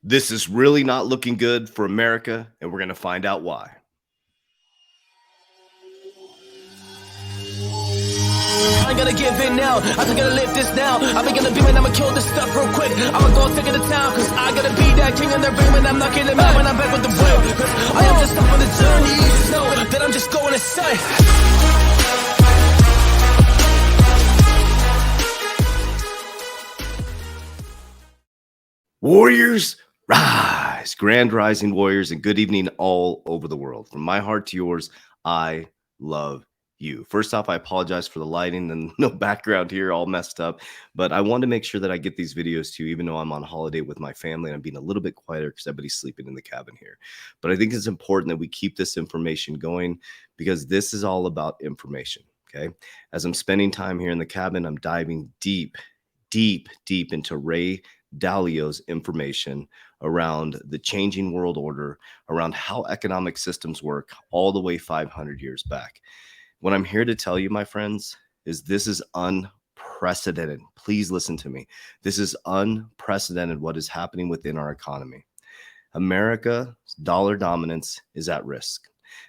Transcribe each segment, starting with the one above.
This is really not looking good for America, and we're going to find out why. I ain't gonna give in now. I just gotta live this now. I be gonna be when I'ma kill this stuff real quick. I'ma go take it to town, cause I gotta be that king in the ring when I'm knocking them out when I'm back with the whip. Cause I am just up on the journey. Just know that I'm just going insane. Warriors, rise! Grand rising warriors, and good evening all over the world. From my heart to yours, I love you. First off, I apologize for the lighting and no background here, all messed up. But I want to make sure that I get these videos to you, even though I'm on holiday with my family and I'm being a little bit quieter because everybody's sleeping in the cabin here. But I think it's important that we keep this information going because this is all about information. Okay. As I'm spending time here in the cabin, I'm diving deep into Ray Dalio's information around the changing world order, around how economic systems work all the way 500 years back. What I'm here to tell you, my friends, is this is unprecedented. Please listen to me. This is unprecedented what is happening within our economy. America's dollar dominance is at risk.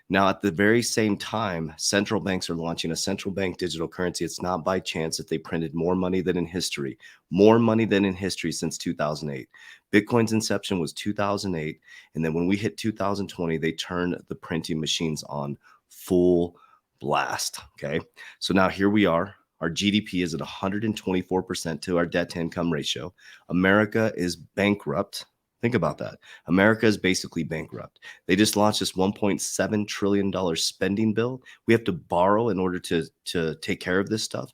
Now, at the very same time, central banks are launching a central bank digital currency. It's not by chance that they printed more money than in history since 2008. Bitcoin's inception was 2008. And then when we hit 2020, they turned the printing machines on full blast. Okay. So now here we are. Our GDP is at 124% to our debt to income ratio. America is bankrupt. Think about that. America is basically bankrupt. They just launched this $1.7 trillion spending bill. We have to borrow in order to take care of this stuff.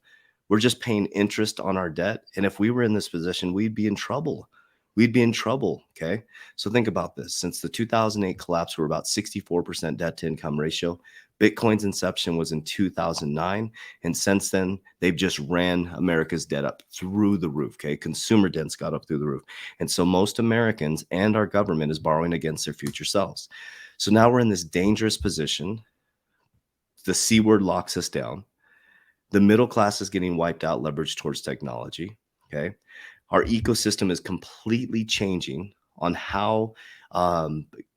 We're just paying interest on our debt. And if we were in this position, we'd be in trouble. We'd be in trouble. Okay. So think about this. Since the 2008 collapse, we're about 64% debt to income ratio. Bitcoin's inception was in 2009. And since then, they've just ran America's debt up through the roof. Okay. Consumer debt's got up through the roof. And so most Americans and our government is borrowing against their future selves. So now we're in this dangerous position. The C word locks us down. The middle class is getting wiped out, leveraged towards technology. Okay. Our ecosystem is completely changing on how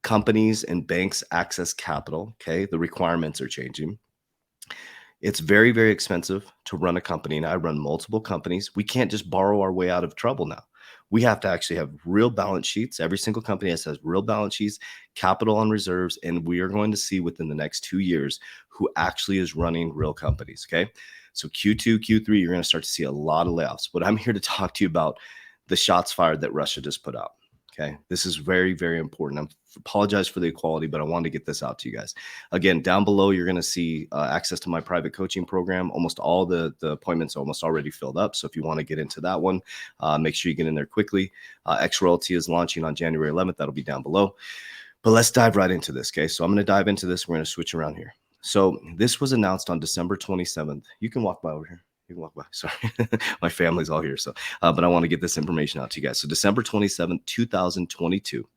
companies and banks access capital. Okay. The requirements are changing. It's very, very expensive to run a company. And I run multiple companies. We can't just borrow our way out of trouble now. We have to actually have real balance sheets. Every single company has real balance sheets, capital on reserves. And we are going to see within the next 2 years who actually is running real companies. Okay. So Q2, Q3, you're going to start to see a lot of layoffs. But I'm here to talk to you about the shots fired that Russia just put out. Okay. This is very, very important. I apologize for the equality, but I wanted to get this out to you guys. Again, down below, you're going to see access to my private coaching program. Almost all the appointments are almost already filled up. So if you want to get into that one, make sure you get in there quickly. Xrparmy is launching on January 11th. That'll be down below. But let's dive right into this. Okay. So I'm going to dive into this. We're going to switch around here. So this was announced on December 27th. You can walk by over here. You can walk by. Sorry. My family's all here. So, but I want to get this information out to you guys. So December 27th, 2022,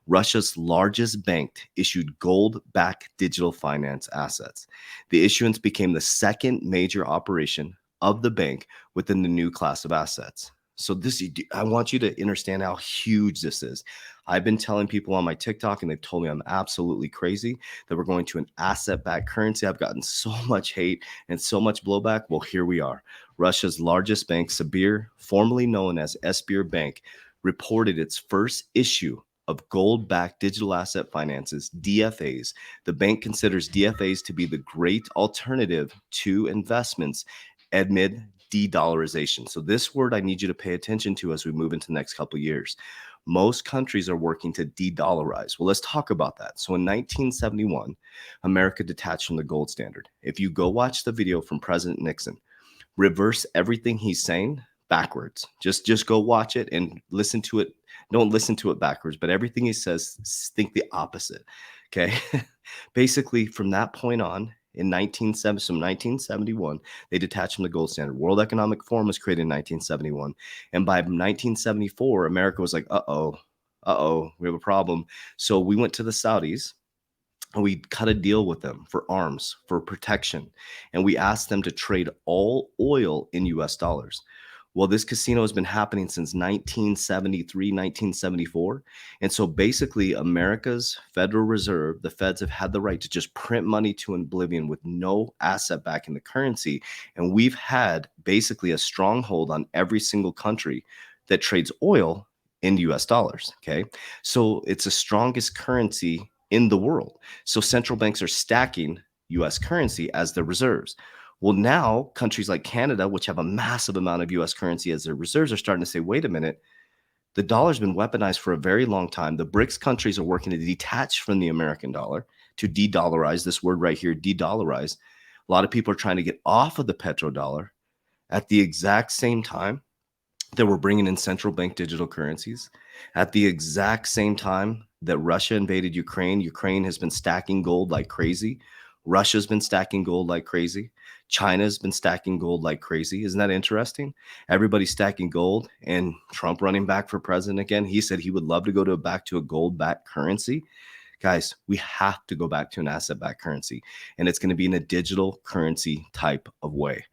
Russia's largest bank issued gold-backed digital finance assets. The issuance became the second major operation of the bank within the new class of assets. So this, I want you to understand how huge this is. I've been telling people on my TikTok, and they've told me I'm absolutely crazy that we're going to an asset-backed currency. I've gotten so much hate and so much blowback. Well, here we are. Russia's largest bank, Sber, formerly known as Sber Bank, reported its first issue of gold-backed digital asset finances, DFAs. The bank considers DFAs to be the great alternative to investments amid de-dollarization. So this word I need you to pay attention to as we move into the next couple of years. Most countries are working to de-dollarize. Well, let's talk about that. So in 1971, America detached from the gold standard. If you go watch the video from President Nixon, reverse everything he's saying backwards. Just go watch it and listen to it. Don't listen to it backwards, but everything he says, think the opposite. Okay. Basically, from that point on, in 1971, they detached from the gold standard. World Economic Forum was created in 1971. And by 1974, America was like, we have a problem. So we went to the Saudis and we cut a deal with them for arms, for protection. And we asked them to trade all oil in US dollars. Well, this casino has been happening since 1973, 1974. And so basically, America's Federal Reserve, the feds have had the right to just print money to oblivion with no asset back in the currency. And we've had basically a stronghold on every single country that trades oil in US dollars. Okay. So it's the strongest currency in the world. So central banks are stacking US currency as their reserves. Well, now countries like Canada, which have a massive amount of US currency as their reserves, are starting to say, wait a minute, the dollar's been weaponized for a very long time. The BRICS countries are working to detach from the American dollar, to de-dollarize, this word right here, de-dollarize. A lot of people are trying to get off of the petrodollar at the exact same time that we're bringing in central bank digital currencies. At the exact same time that Russia invaded Ukraine, Ukraine has been stacking gold like crazy. Russia's been stacking gold like crazy. China's been stacking gold like crazy. Isn't that interesting? Everybody's stacking gold, and Trump running back for president again. He said he would love to go back to a gold-backed currency. Guys, we have to go back to an asset-backed currency, and it's going to be in a digital currency type of way.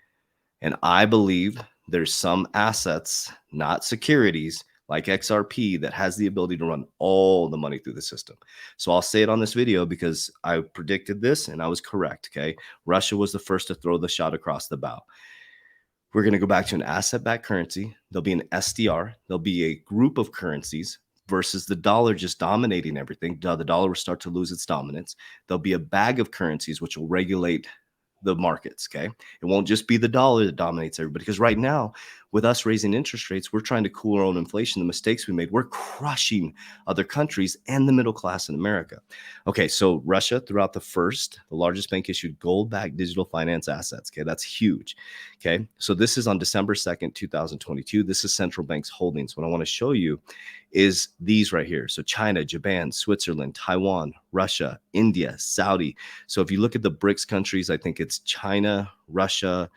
And I believe there's some assets, not securities, like XRP, that has the ability to run all the money through the system. So I'll say it on this video because I predicted this and I was correct. Okay. Russia was the first to throw the shot across the bow. We're going to go back to an asset-backed currency. There'll be an SDR. There'll be a group of currencies versus the dollar just dominating everything. The dollar will start to lose its dominance. There'll be a bag of currencies which will regulate the markets. Okay. It won't just be the dollar that dominates everybody, because right now, with us raising interest rates, we're trying to cool our own inflation. The mistakes we made, we're crushing other countries and the middle class in America. Okay. So Russia, throughout the largest bank issued gold-backed digital finance assets. Okay. That's huge. Okay. So this is on December 2nd, 2022. This is central bank's holdings. What I want to show you is these right here. So China, Japan, Switzerland, Taiwan, Russia, India, Saudi. So if you look at the BRICS countries, I think it's China, Russia,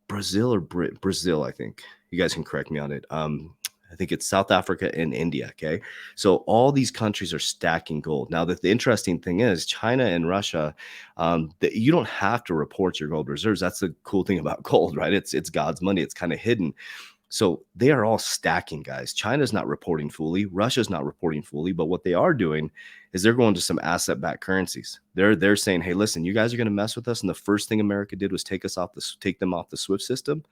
Brazil, or Brazil, I think. You guys can correct me on it. I think it's South Africa and India. Okay. So all these countries are stacking gold. Now, the interesting thing is China and Russia, that you don't have to report your gold reserves. That's the cool thing about gold, right? It's God's money. It's kind of hidden. So they are all stacking, guys. China's not reporting fully. Russia's not reporting fully. But what they are doing is they're going to some asset-backed currencies. They're saying, hey, listen, you guys are going to mess with us. And the first thing America did was take them off the SWIFT system.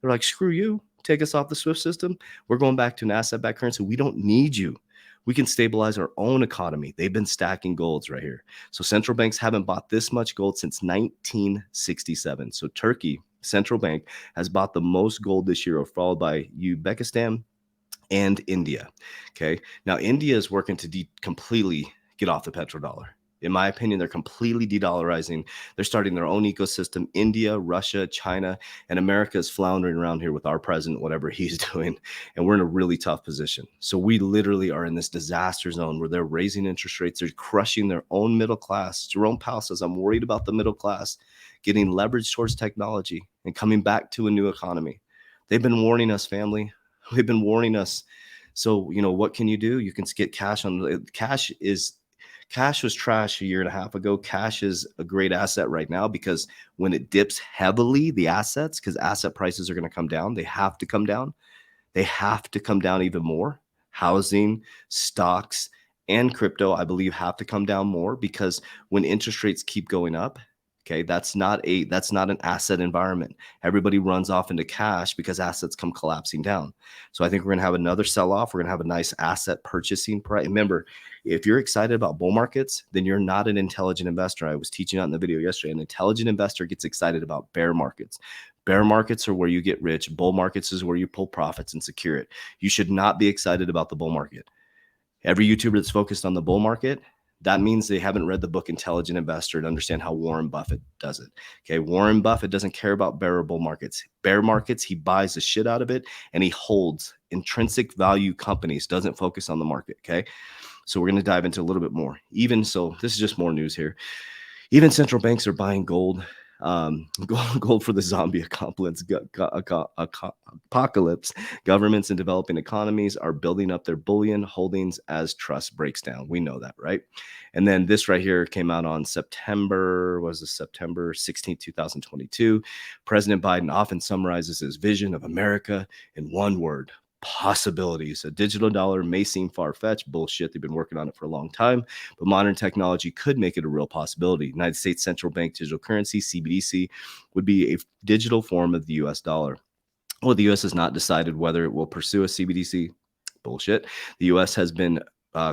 They're like, screw you. Take us off the SWIFT system. We're going back to an asset-backed currency. We don't need you. We can stabilize our own economy. They've been stacking golds right here. So central banks haven't bought this much gold since 1967. So Turkey central bank has bought the most gold this year, followed by Uzbekistan and India. Okay. Now India is working to completely get off the petrodollar. In my opinion, they're completely de-dollarizing. They're starting their own ecosystem. India, Russia, China, and America is floundering around here with our president, whatever he's doing. And we're in a really tough position. So we literally are in this disaster zone where they're raising interest rates. They're crushing their own middle class. Jerome Powell says, I'm worried about the middle class getting leveraged towards technology and coming back to a new economy. They've been warning us, family. They've been warning us. So, what can you do? You can get cash on Cash was trash a year and a half ago. Cash is a great asset right now because when it dips heavily, the assets, because asset prices are going to come down, they have to come down. They have to come down even more. Housing, stocks, and crypto, I believe, have to come down more because when interest rates keep going up, okay, that's not an asset environment. Everybody runs off into cash because assets come collapsing down. So I think we're going to have another sell-off. We're going to have a nice asset purchasing price. Remember, if you're excited about bull markets, then you're not an intelligent investor. I was teaching out in the video yesterday. An intelligent investor gets excited about bear markets. Bear markets are where you get rich. Bull markets is where you pull profits and secure it. You should not be excited about the bull market. Every YouTuber that's focused on the bull market, that means they haven't read the book Intelligent Investor to understand how Warren Buffett does it. Okay, Warren Buffett doesn't care about bear or bull markets. Bear markets, he buys the shit out of it and he holds intrinsic value companies, doesn't focus on the market. Okay, so we're going to dive into a little bit more. Even so, this is just more news here. Even central banks are buying gold. Gold for the zombie apocalypse. Governments in developing economies are building up their bullion holdings as trust breaks down. We know that, right? And then this right here came out on September 16th, 2022. President Biden often summarizes his vision of America in one word: possibilities. A digital dollar may seem far-fetched. Bullshit. They've been working on it for a long time, but modern technology could make it a real possibility. United States Central Bank digital currency, CBDC, would be a digital form of the US dollar. Well, the US has not decided whether it will pursue a CBDC. Bullshit. The US has been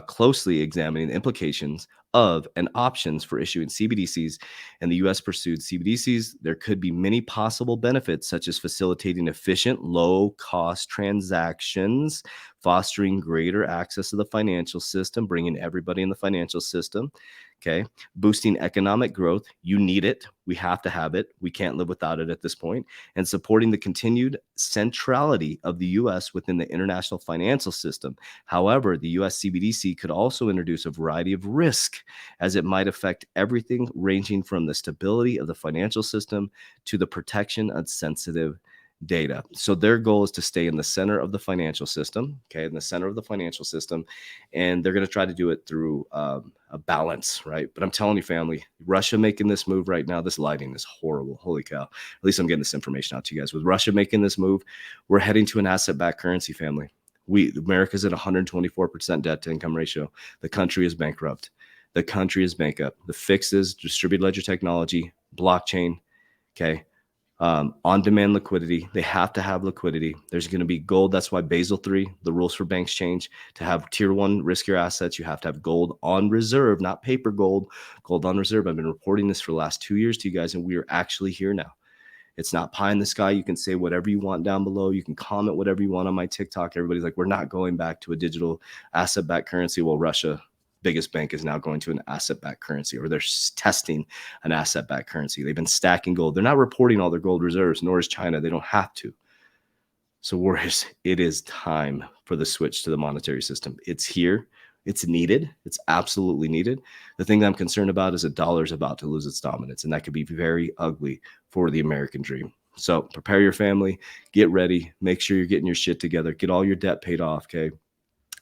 closely examining the implications of and options for issuing CBDCs, and the US pursued CBDCs. There could be many possible benefits, such as facilitating efficient, low cost transactions, fostering greater access to the financial system, bringing everybody in the financial system. Okay. Boosting economic growth. You need it. We have to have it. We can't live without it at this point. And supporting the continued centrality of the US within the international financial system. However, the US CBDC could also introduce a variety of risk, as it might affect everything ranging from the stability of the financial system to the protection of sensitive data. So their goal is to stay in the center of the financial system, okay, in the center of the financial system, and they're going to try to do it through a balance, right? But I'm telling you, family, Russia making this move right now, this lighting is horrible. Holy cow! At least I'm getting this information out to you guys. With Russia making this move, we're heading to an asset-backed currency, family. America's at 124% debt to income ratio. The country is bankrupt. The country is bankrupt. The fix is distributed ledger technology, blockchain, okay. On-demand liquidity. They have to have liquidity. There's going to be gold. That's why Basel III, the rules for banks change. To have tier one riskier assets, you have to have gold on reserve, not paper gold, gold on reserve. I've been reporting this for the last 2 years to you guys, and we are actually here now. It's not pie in the sky. You can say whatever you want down below. You can comment whatever you want on my TikTok. Everybody's like, we're not going back to a digital asset-backed currency. Well, Russia, biggest bank, is now going to an asset-backed currency, or they're testing an asset-backed currency. They've been stacking gold. They're not reporting all their gold reserves, nor is China. They don't have to. So warriors, it is time for the switch to the monetary system. It's here. It's needed. It's absolutely needed. The thing that I'm concerned about is the dollar is about to lose its dominance, and that could be very ugly for the American dream. So prepare your family, get ready, make sure you're getting your shit together, get all your debt paid off, okay?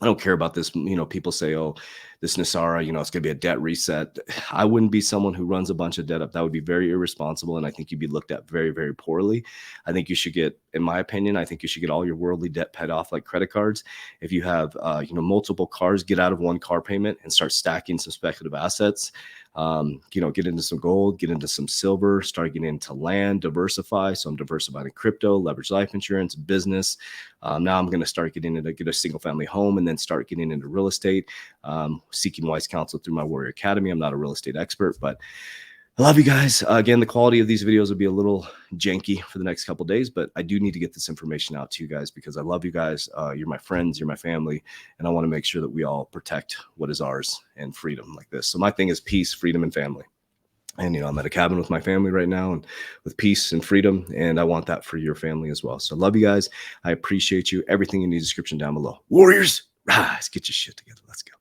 I don't care about this. You know, people say, oh, this Nasara, you know, it's going to be a debt reset. I wouldn't be someone who runs a bunch of debt up. That would be very irresponsible. And I think you'd be looked at very, very poorly. I think you should get, in my opinion, I think you should get all your worldly debt paid off like credit cards. If you have, you know, multiple cars, get out of one car payment and start stacking some speculative assets. You know, get into some gold, get into some silver, start getting into land, diversify. So I'm diversifying in crypto, leverage life insurance, business. Now I'm going to start getting into get a single family home and then start getting into real estate, seeking wise counsel through my Warrior Academy. I'm not a real estate expert, but I love you guys. Again, the quality of these videos will be a little janky for the next couple of days, but I do need to get this information out to you guys because I love you guys. You're my friends, you're my family, and I want to make sure that we all protect what is ours and freedom like this. So my thing is peace, freedom, and family. And, you know, I'm at a cabin with my family right now and with peace and freedom, and I want that for your family as well. So love you guys. I appreciate you. Everything in the description down below. Warriors, rise, get your shit together. Let's go.